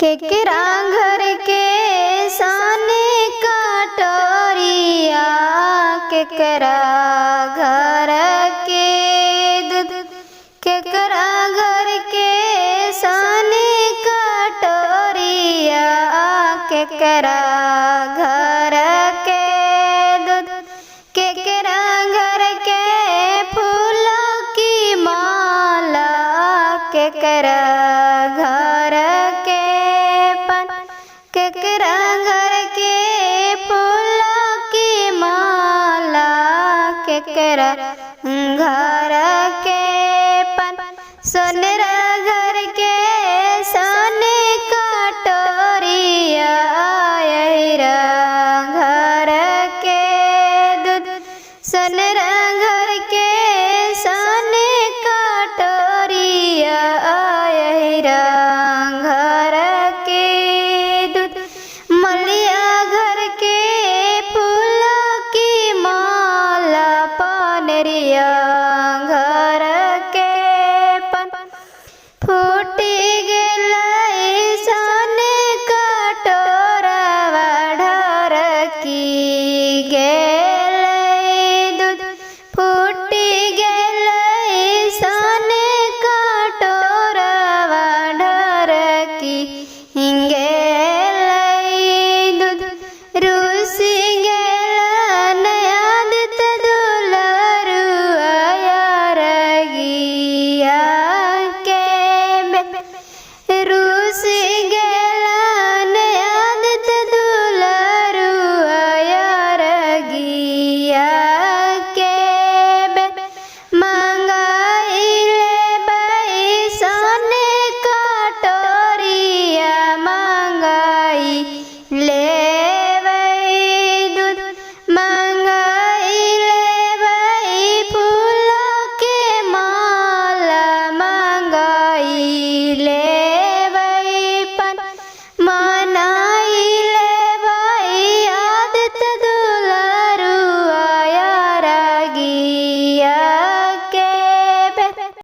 केकरा घर के साने कटोरिया, केकरा घर के दूध, केकरा घर के साने कटोरिया, केकरा घर के दूध, केकरा घर के फूलों की माला, केकरा घर के पन, केकरा घर के फूलों की माला, केकरा घर के पन, सोनरा घर के सोने कटोरिया, अहिरा घर के दूध, सोनरा घर के सोने कटोरिया, अहिरा घर के दूध, मलिया घर के फूलों की माला, पनरिया घर के पन, फूटी गेलै सोने कटोरवा, ढरकी गेलै दूध, फूटी गेलै सोने कटोरवा, ढरकी